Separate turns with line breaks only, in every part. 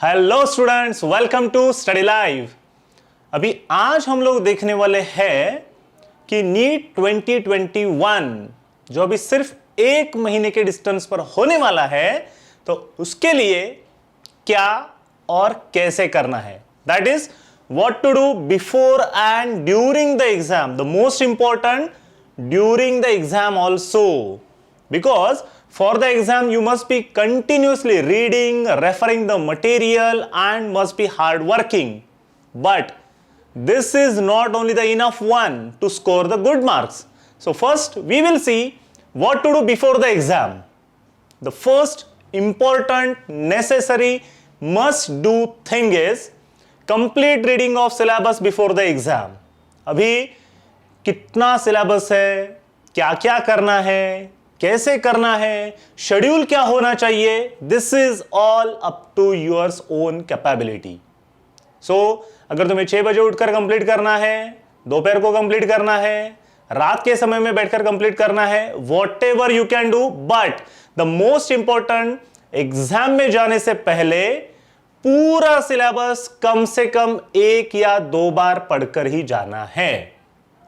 Hello students, welcome to study live. अभी आज हम लोग देखने वाले हैं कि नीट 2021 जो अभी सिर्फ एक महीने के डिस्टेंस पर होने वाला है, तो उसके लिए क्या और कैसे करना है। That is what to do before and during the exam, the most important during the exam also, because for the exam you must be continuously reading, referring the material and must be hard working. But this is not only the enough one to score the good marks. So first we will see what to do before the exam. The first important, necessary, must do thing is complete reading of syllabus before the exam. अभी कितना syllabus है, क्या क्या करना है, कैसे करना है, शेड्यूल क्या होना चाहिए, this is all up to yours own capability. So अगर तुम्हें 6 बजे उठकर कंप्लीट करना है, दोपहर को कंप्लीट करना है, रात के समय में बैठकर कंप्लीट करना है, what ever you can do, but the most important exam में जाने से पहले पूरा सिलेबस कम से कम 1 या 2 बार पढ़कर ही जाना है,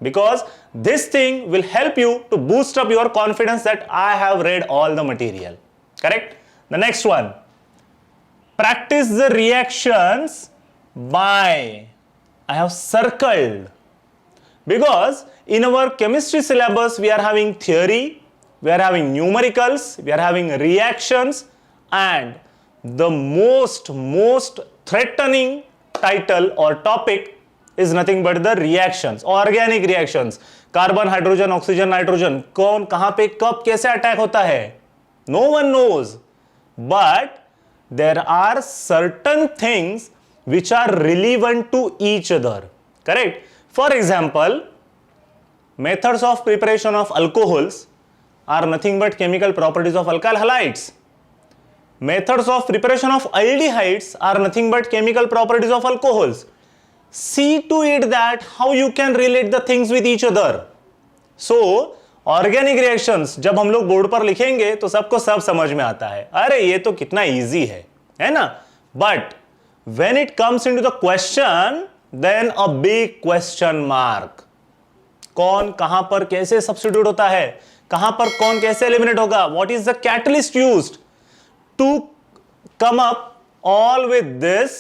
because this thing will help you to boost up your confidence that I have read all the material. Correct? The next one, practice the reactions by, I have circled, because in our chemistry syllabus we are having theory, we are having numericals, we are having reactions, and the most threatening title or topic is nothing but the reactions, organic reactions, carbon, hydrogen, oxygen, nitrogen, कौन कहां पे कब कैसे attack होता है, no one knows, but there are certain things which are relevant to each other. Correct? For example, methods of preparation of alcohols are nothing but chemical properties of alkyl halides. Methods of preparation of aldehydes are nothing but chemical properties of alcohols. See to it that how you can relate the things with each other. So organic reactions जब हम लोग board पर लिखेंगे तो सबको सब समझ में आता है, अरे ये तो कितना इजी है ना, but when it comes into the question then a big question mark. कौन कहां पर कैसे सब्स्टिट्यूट होता है, कहां पर कौन कैसे एलिमिनेट होगा, what is the catalyst used to come up all with this,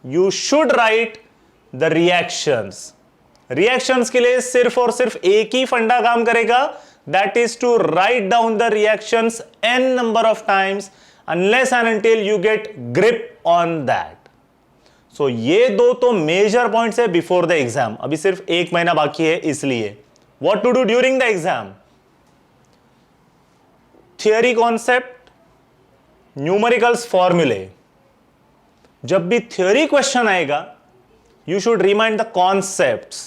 you should write the reactions. Reactions के लिए सिर्फ और सिर्फ एक ही फंडा काम करेगा, that is to write down the reactions n number of times unless and until you get grip on that. So ये दो तो मेजर पॉइंट्स है बिफोर द एग्जाम। अभी सिर्फ 1 महीना बाकी है, इसलिए what to do during the exam, theory concept, numericals formulae। जब भी theory क्वेश्चन आएगा you should remind the concepts,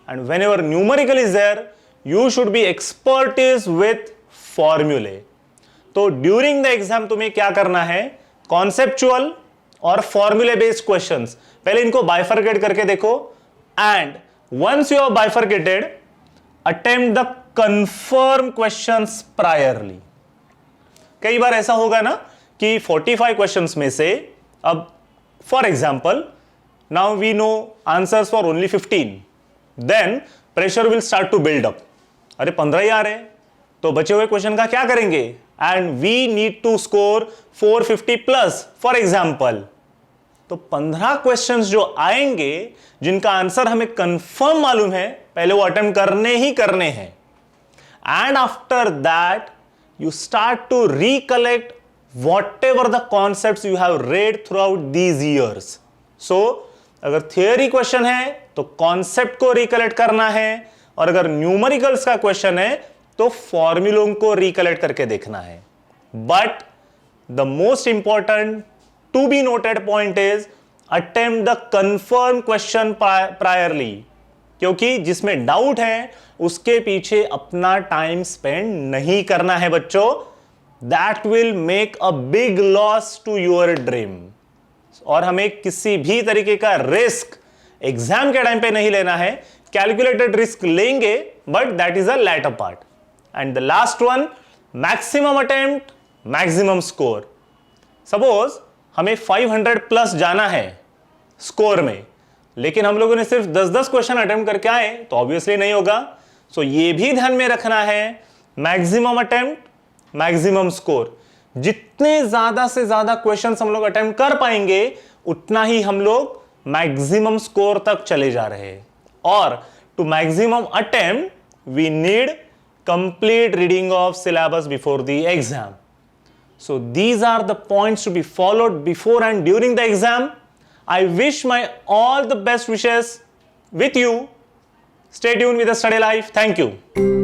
and whenever numerical is there you should be expertise with formulae. तो during the exam तुम्हें क्या करना है, conceptual और formula based questions पहले इनको bifurcate करके देखो, and once you have bifurcated attempt the confirm questions priorly. कई बार ऐसा होगा ना कि 45 क्वेश्चंस में से अब for example now we know answers for only 15, then pressure will start to build up. अरे 15 ही आ रहे हैं तो बचे हुए क्वेश्चन का क्या करेंगे, and we need to score 450 plus for example. तो 15 क्वेश्चंस जो आएंगे जिनका आंसर हमें कंफर्म मालूम है, पहले वो अटेम्प्ट करने ही करने हैं, and after that you start to recollect whatever the concepts you have read throughout these years. So अगर थियरी क्वेश्चन है तो कॉन्सेप्ट को रिकलेक्ट करना है, और अगर न्यूमेरिकल्स का क्वेश्चन है तो फॉर्मूलों को रिकलेक्ट करके देखना है। But the most important to be noted point is attempt the confirm question priorly, क्योंकि जिसमें डाउट है उसके पीछे अपना टाइम स्पेंड नहीं करना है बच्चों, that will make a big loss to your dream. और हमें किसी भी तरीके का रिस्क एग्जाम के टाइम पे नहीं लेना है, कैलकुलेटेड रिस्क लेंगे but that is a latter part. And the last one, maximum attempt maximum score. Suppose हमें 500 प्लस जाना है स्कोर में, लेकिन हम लोगों ने सिर्फ 10-10 क्वेश्चन अटेम्प्ट करके आए तो ऑब्वियसली नहीं होगा। सो ये भी ध्यान में रखना है, मैक्सिमम अटेम्प्ट मैक्सिमम स्कोर। जितने ज्यादा से ज्यादा क्वेश्चन हम लोग अटेम्प्ट कर पाएंगे उतना ही हम लोग मैक्सिमम स्कोर तक चले जा रहे हैं। और to maximum attempt we need complete reading of syllabus before the exam. So these are the points to be followed before and during the exam. I wish my all the best wishes with you. Stay tuned with the Study Life. Thank you.